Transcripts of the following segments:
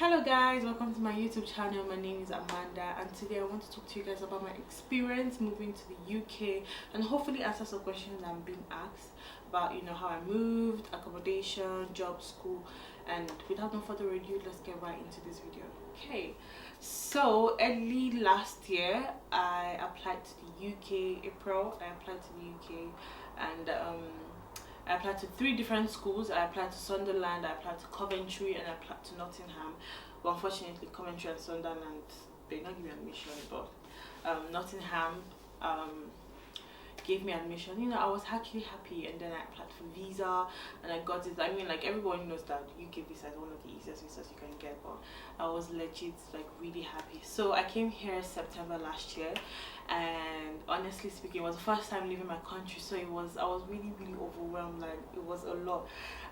Hello guys, welcome to my YouTube channel. My name is Amanda and today I want to talk to you guys about my experience moving to the UK and hopefully answer some questions I'm being asked about, how I moved, accommodation, job, school, and without no further ado, let's get right into this video. Okay, so early last year I applied to the UK. April I applied to the UK and I applied to 3 different schools. I applied to Sunderland, I applied to Coventry, and I applied to Nottingham. But unfortunately, Coventry and Sunderland, they did not give me admission, but Nottingham gave me admission. I was actually happy, and then I applied for visa, and I got it. I mean, like, everyone knows that UK visa is one of the easiest visas you can get, but I was legit, like, really happy. So I came here September last year, and honestly speaking, it was the first time leaving my country, so I was really overwhelmed. Like, it was a lot.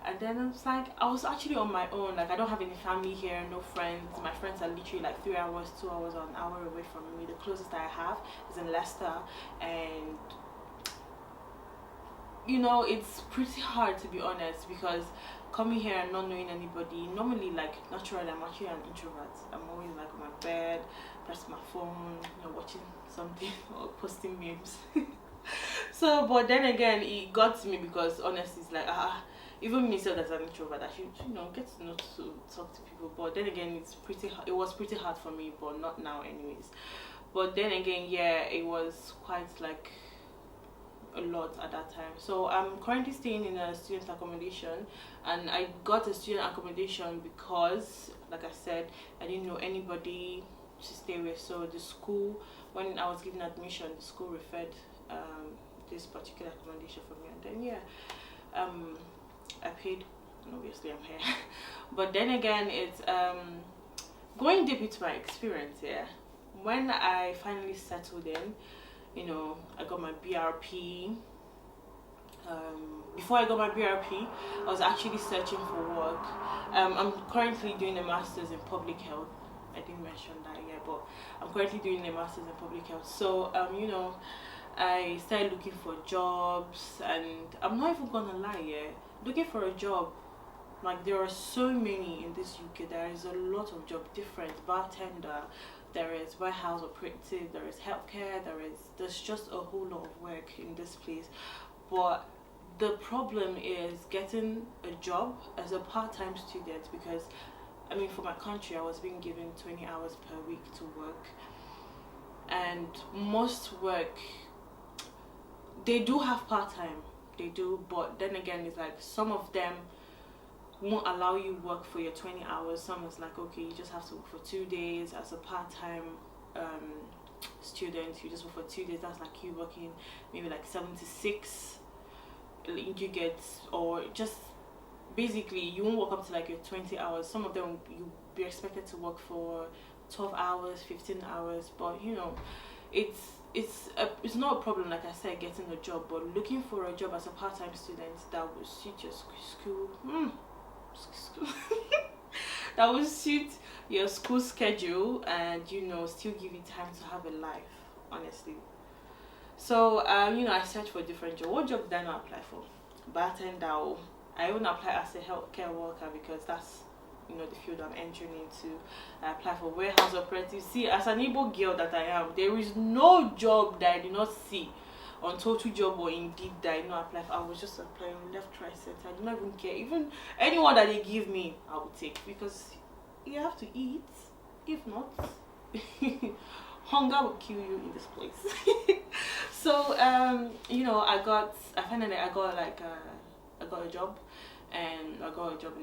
And then I was like, I was actually on my own. Like, I don't have any family here, no friends. My friends are literally like 3 hours, 2 hours, or an hour away from me. The closest I have is in Leicester, and it's pretty hard, to be honest, because coming here and not knowing anybody, normally, like, naturally I'm actually an introvert. I'm always like on my bed, pressing my phone, watching something or posting memes. So, but then again, it got to me because honestly, it's like, even me self as an introvert, I should get to know to talk to people. But then again, it was pretty hard for me, but not now anyways. But then again, yeah, it was quite like a lot at that time. So I'm currently staying in a student accommodation, and I got a student accommodation because, like I said, I didn't know anybody to stay with. So the school, when I was given admission, the school referred this particular accommodation for me, and then I paid, and obviously I'm here. But then again, it's going deep into my experience here. When I finally settled in, I got my BRP. Before I got my BRP, I was actually searching for work. I'm currently doing a master's in public health. I didn't mention that yet, but I'm currently doing a master's in public health. So I started looking for jobs, and I'm not even gonna lie, looking for a job, like, there are so many in this UK. There is a lot of job, different bartender, there is warehouse operative, there is healthcare, there's just a whole lot of work in this place. But the problem is getting a job as a part-time student, because I mean, for my country, I was being given 20 hours per week to work, and most work, they do have part-time, they do, but then again, it's like some of them won't allow you work for your 20 hours. Some is like, okay, you just have to work for 2 days as a part-time student. You just work for 2 days. That's like you working maybe like 7 to 6. You get, or just basically you won't work up to like your 20 hours. Some of them you'll be expected to work for 12 hours, 15 hours. But it's not a problem, like I said, getting a job, but looking for a job as a part-time student that will suit your school that will suit your school schedule, and still give you time to have a life, honestly. So I searched for different jobs. What job did I not apply for? Bartender. I even applied as a healthcare worker because that's the field I'm entering into. I applied for warehouse operative. See, as an Igbo girl that I am, there is no job that I did not see on Total Job or Indeed that I not apply for. I was just applying left, right, center. I do not even care. Even anyone that they give me, I will take, because you have to eat. If not, hunger will kill you in this place. So I got a job, and I got a job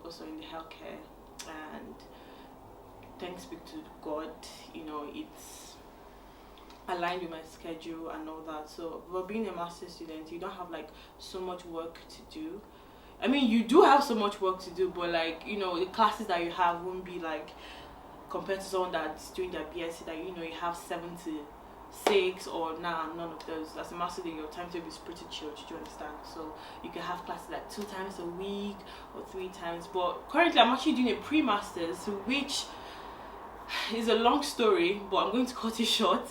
also in the healthcare, and thanks be to God, it's aligned with my schedule and all that. So, but being a master's student, you don't have like so much work to do. I mean, you do have so much work to do, but like the classes that you have won't be like compared to someone that's doing their BSc that you have 7 to 6, or none of those. As a master, your timetable is pretty chilled. Do you understand? So you can have classes like 2 times a week or 3 times. But currently, I'm actually doing a pre-masters, which is a long story, but I'm going to cut it short.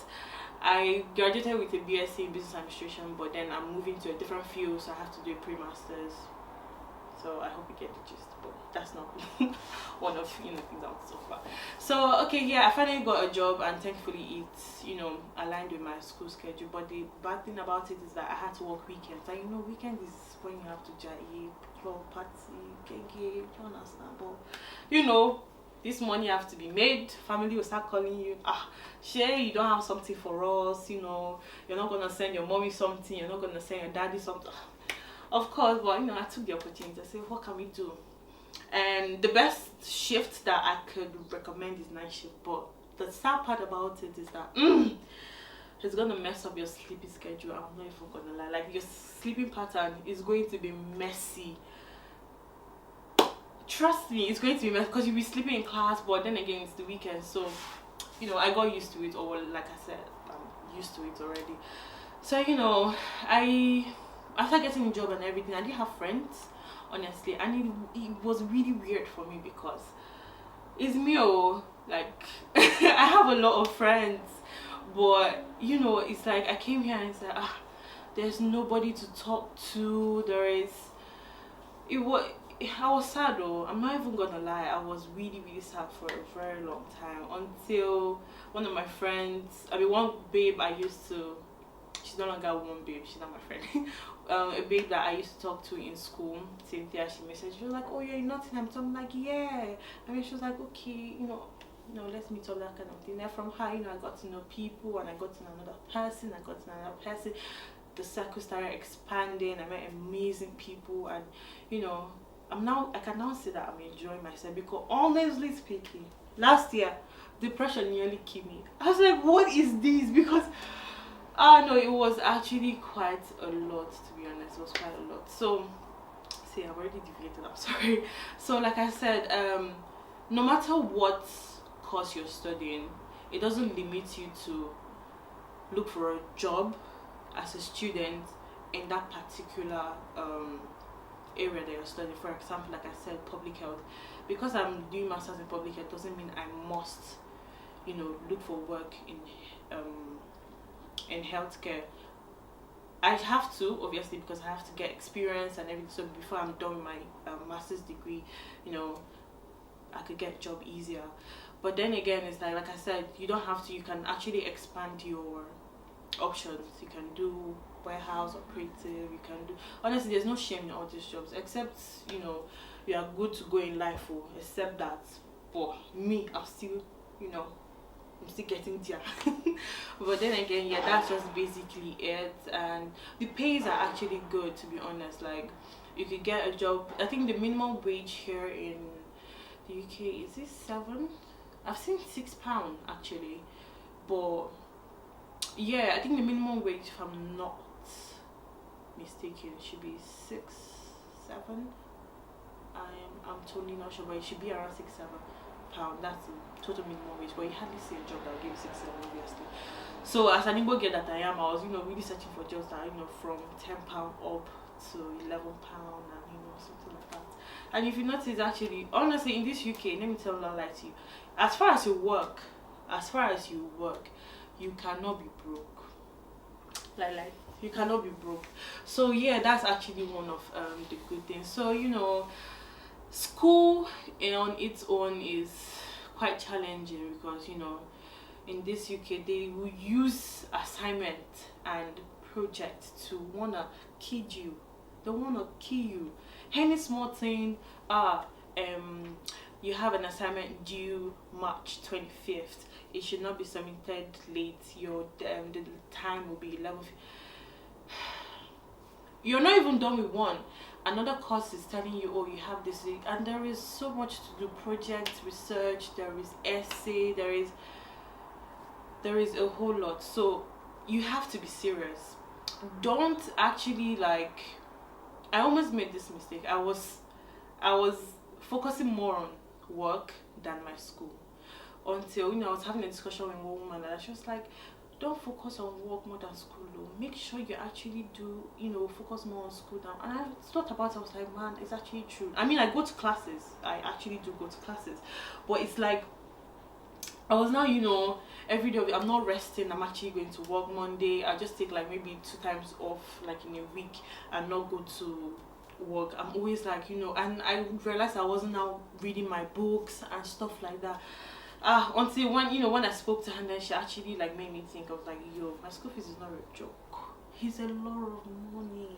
I graduated with a BSc in business administration, but then I'm moving to a different field, so I have to do a pre-masters. So I hope you get the gist, but that's not one of things I want to talk about. So okay, yeah, I finally got a job, and thankfully it's aligned with my school schedule. But the bad thing about it is that I had to work weekends, and weekend is when you have to jive, club, party, gay, you understand? But this money have to be made. Family will start calling you. Shay, you don't have something for us. You're not gonna send your mommy something. You're not gonna send your daddy something. Of course, but I took the opportunity. I said, what can we do? And the best shift that I could recommend is night shift. But the sad part about it is that it's gonna mess up your sleeping schedule. I'm not even gonna lie. Like, your sleeping pattern is going to be messy. Trust me, it's going to be messy because you'll be sleeping in class, but then again, it's the weekend. So, I got used to it, or like I said, I'm used to it already. So, after getting a job and everything, I didn't have friends, honestly, and it was really weird for me because it's me, like I have a lot of friends, but it's like I came here and said, there's nobody to talk to. I was sad though. I'm not even gonna lie. I was really, really sad for a very long time until one of my friends, one babe I used to. She's no longer one babe. She's not my friend. A babe that I used to talk to in school, Cynthia. She messaged. She was like, "Oh, you're in Nottingham." So I'm like, "Yeah." She was like, "Okay, let's meet up," that kind of thing. And from her, I got to know people, and I got to know another person. The circle started expanding. I met amazing people, and I can now say that I'm enjoying myself because, honestly speaking, last year depression nearly killed me. I was like, what is this? Because no, it was actually quite a lot, to be honest. It was quite a lot. So see, I've already deviated, I'm sorry. So like I said, no matter what course you're studying, it doesn't limit you to look for a job as a student in that particular area that you're studying. For example, like I said, public health. Because I'm doing masters in public health doesn't mean I must look for work in healthcare. I have to, obviously, because I have to get experience and everything. So before I'm done with my master's degree, I could get a job easier. But then again, it's like I said, you don't have to. You can actually expand your options. You can do warehouse operative. You can do, honestly, there's no shame in all these jobs, except you are good to go in life, except that for me, I'm still getting there. But then again, yeah, that's just basically it. And the pays are actually good, to be honest. Like, you could get a job. I think the minimum wage here in the UK is it 7? I've seen £6 actually, but yeah, I think the minimum wage, if I'm not mistaken, should be 6, 7. I'm totally not sure, but it should be around £6, £7. That's the total minimum wage. But you hardly see a job that will give you 6, 7, obviously. So as an Igbo girl that I am, I was really searching for jobs that from £10 up to £11 and something like that. And if you notice, actually, honestly, in this UK, let me tell you, lie to you, as far as you work, you cannot be broke. Like you cannot be broke. So yeah, that's actually one of the good things. So school on its own is quite challenging because in this UK they will use assignment and project to wanna kid you. They wanna kill you. Any small thing, you have an assignment due March 25th. It should not be submitted late. The time will be 11. You're not even done with one. Another course is telling you, oh, you have this, and there is so much to do. Project, research, there is essay, there is a whole lot. So you have to be serious. Don't actually I almost made this mistake. I was focusing more on work than my school until I was having a discussion with one woman and she was like, don't focus on work more than school though. Make sure you actually do focus more on school now. And I thought about it. I was like, man, it's actually true. I mean, I go to classes. I actually do go to classes, but it's like I was now every day I'm not resting. I'm actually going to work Monday. I just take maybe 2 times off in a week and not go to work, I'm always like, and I realized I wasn't now reading my books and stuff like that. Until when I spoke to her, and then she actually like made me think of like, yo, my school fees is not a joke. It's a lot of money.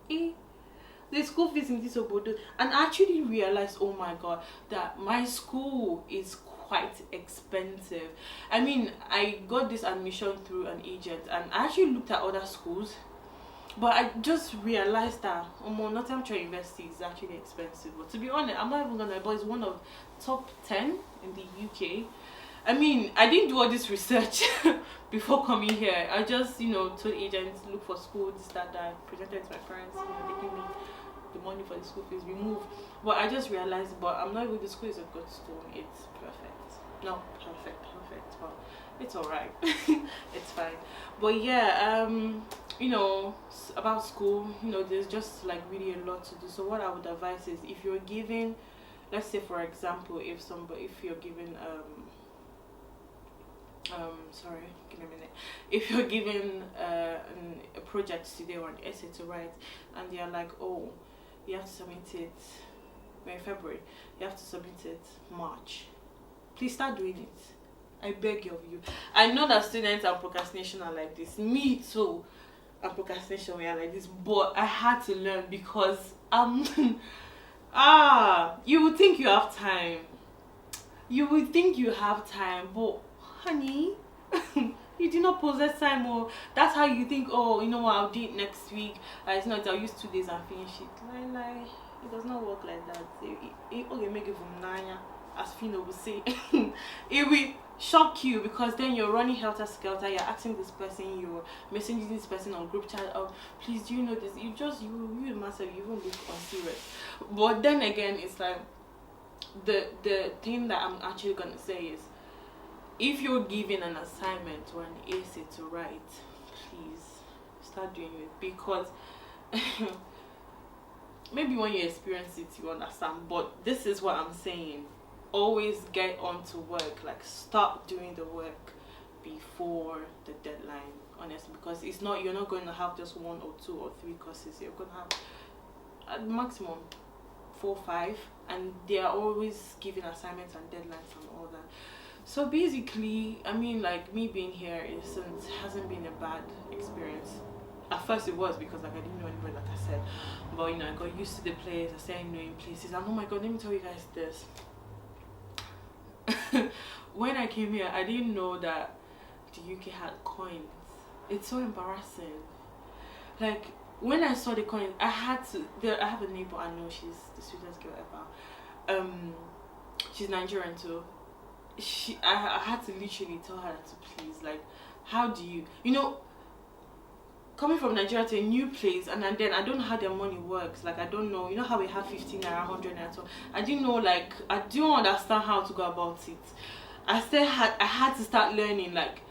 Eh? The school fees in this Obodo, and I actually realized, oh my god, that my school is quite expensive. I mean, I got this admission through an agent, and I actually looked at other schools, but I just realized that Nottinghamshire University is actually expensive. But to be honest, I'm not even gonna, but it's one of top 10 in the UK. I mean, I didn't do all this research before coming here. I just, told agents, look for schools that I presented to my parents. They give me the money for the school fees. We move. But I just realized, but I'm not even, the school is a good school. It's perfect. Not perfect, but it's alright. It's fine. But yeah, about school, there's just like really a lot to do. So what I would advise is, if you're giving, let's say for example, if you're given sorry, give me a minute. If you're given a project today or an essay to write, and they're like, oh, you have to submit it in February, you have to submit it March, please start doing it. I beg of you. I know that students and procrastination are like this. Me too. And procrastination we are like this, but I had to learn because you would think you have time. But honey, you do not possess time. Or that's how you think, oh, you know what, I'll do it next week. It's not, I'll use 2 days and finish it. Lie. It does not work like that. Okay, make it from Nanya, as Fino would say. It will shock you, because then you're running helter skelter. You're asking this person, you're messaging this person on group chat, oh, please, do you know this? You myself, you even look unserious. But then again, it's like, the thing that I'm actually gonna say is, if you're given an assignment or an essay to write, please start doing it, because maybe when you experience it you understand, but this is what I'm saying. Always get on to work. Like, start doing the work before the deadline, honestly, because you're not going to have just 1 or 2 or 3 courses. You're going to have at maximum 4 or 5, and they are always giving assignments and deadlines and all that. So basically, I mean, like, me being here hasn't been a bad experience. At first it was, because like I didn't know anybody, like I said, but I got used to the place. I started knowing places, and oh my god, let me tell you guys this. When I came here, I didn't know that the UK had coins. It's so embarrassing. Like, when I saw the coins, I have a neighbor I know, she's the sweetest girl ever. She's Nigerian too. I had to literally tell her to please, like, how do you coming from Nigeria to a new place, and then I don't know how their money works. Like, I don't know, how we have 15 naira, 100 naira, so I didn't know, like, I don't understand how to go about it. I had to start learning, like,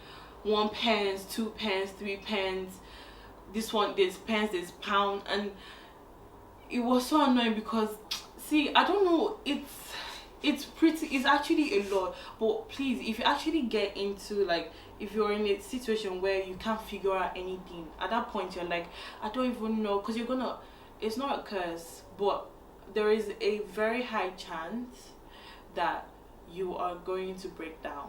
1 pence, 2 pence, 3 pence, there's pence, there's pound, and it was so annoying because, see, I don't know, it's actually a lot. But please, if you actually get into, like, if you're in a situation where you can't figure out anything, at that point you're like, I don't even know, because it's not a curse, but there is a very high chance that you are going to break down.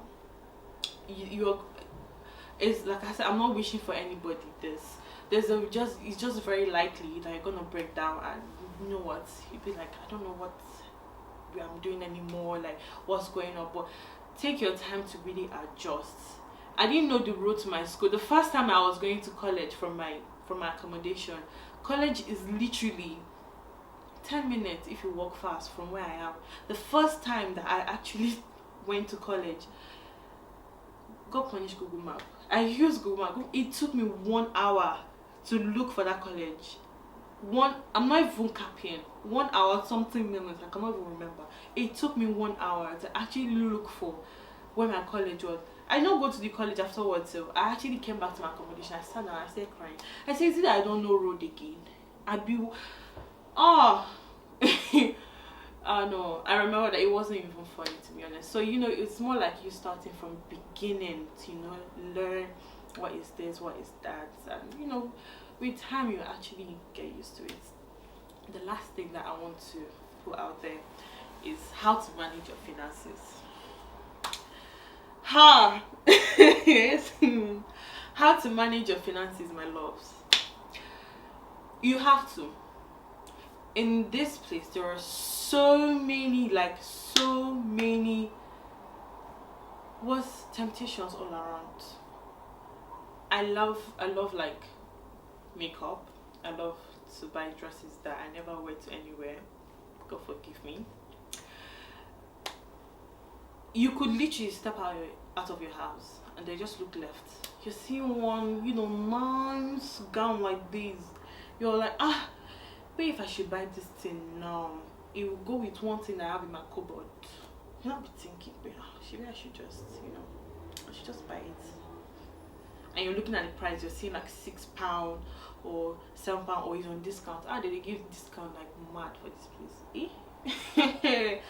It's like I said, I'm not wishing for anybody this. It's just very likely that you're gonna break down, and you know what, you'd be like, I don't know what I'm doing anymore, like, what's going on. But take your time to really adjust. I didn't know the road to my school. The first time I was going to college from my accommodation, college is literally 10 minutes if you walk fast from where I am. The first time that I actually went to college, God punish Google Map. I used Google Map. It took me 1 hour to look for that college. I'm not even capping. 1 hour something minutes, I cannot even remember. It took me 1 hour to actually look for where my college was. I don't go to the college afterwards, so I actually came back to my accommodation. I sat down, I started crying. I said, is it that I don't know road again? No, I remember that it wasn't even funny, to be honest. So, it's more like you starting from beginning to, learn what is this, what is that, and, with time you actually get used to it. the last thing that I want to put out there is how to manage your finances. Yes. How to manage your finances, my loves. You have to. In this place, there are so many temptations all around. I love like makeup. I love to buy dresses that I never wear to anywhere. God forgive me. You could literally step out of your house and they just look left. You're seeing one, nice gown like this. You're like, wait, if I should buy this thing now, it will go with one thing I have in my cupboard. You'll not be thinking, I should just, I should just buy it. And you're looking at the price, you're seeing like £6 or £7 or it's on discount. They give discount like mad for this place.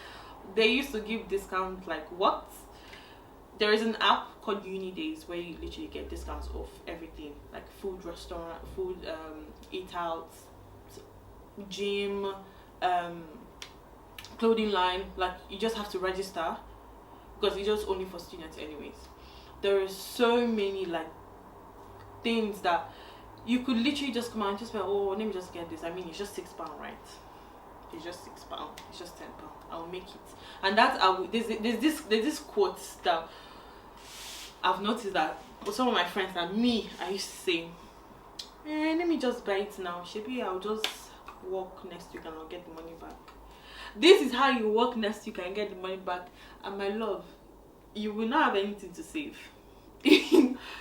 They used to give discount like what? There is an app called Unidays where you literally get discounts off everything, like food, restaurant, eat out, gym, clothing line. Like you just have to register because it's just only for students anyways. There are so many like things that you could literally just come out and just be like, oh, let me just get this. I mean, it's just £6, right? It's just £6. It's just £10. I'll make it. And that there's this quote that I've noticed that some of my friends and me, I used to say, let me just buy it now. Maybe I'll just work next week and I'll get the money back. This is how you work next week and get the money back. And my love, you will not have anything to save.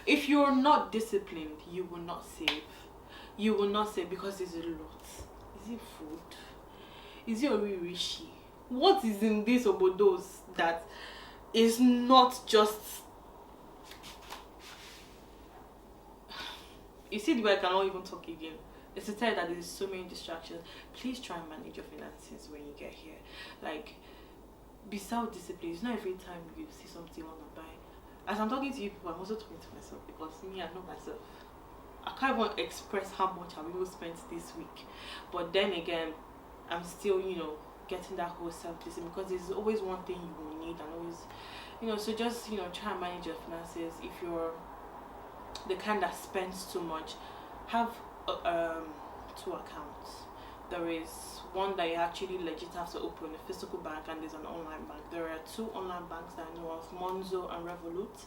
If you're not disciplined, you will not save. You will not save because there's a lot. Is it food? Is it orishi? What is in this obodos that is not just... You see the way I cannot even talk again. It's to tell you that there's so many distractions. Please try and manage your finances when you get here. Like, be self-disciplined. It's not every time you see something you want to buy. As I'm talking to you people, I'm also talking to myself because me, I know myself. I can't even express how much I've even spent this week. But then again, I'm still, getting that whole self-discipline because there's always one thing you will need and always, so just, try and manage your finances. If you're the kind that spends too much, have 2 accounts. There is one that you actually legit have to open, a physical bank, and there's an online bank. There are 2 online banks that I know of, Monzo and Revolut.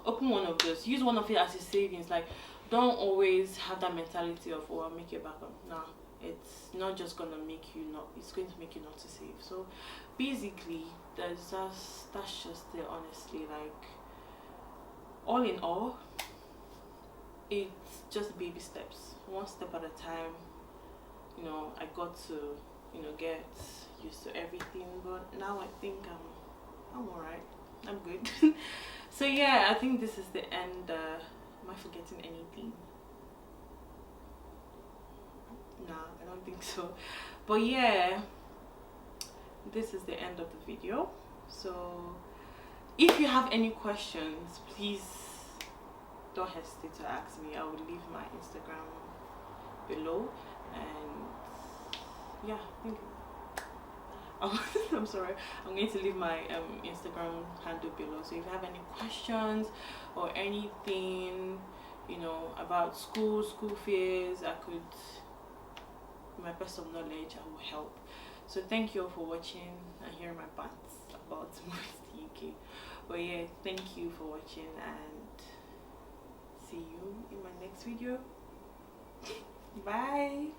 Open one of those. Use one of it as a savings. Like, don't always have that mentality of, I'll make it back up. Nah, it's not just gonna make you not, it's going to make you not to save. So basically, that's just it, honestly. Like, all in all, it's just baby steps, one step at a time. I got to get used to everything, but now I think I'm all right. I'm good. So yeah, I think this is the end. Am I forgetting anything? Nah, I don't think so. But yeah, this is the end of the video. So if you have any questions, please don't hesitate to ask me. I will leave my Instagram below, and yeah, thank you. I'm sorry, I'm going to leave my Instagram handle below. So if you have any questions or anything, about school fears, I could, with my best of knowledge, I will help. So thank you all for watching and hearing my bants about moving to the UK. But yeah, thank you for watching and see you in my next video. Bye.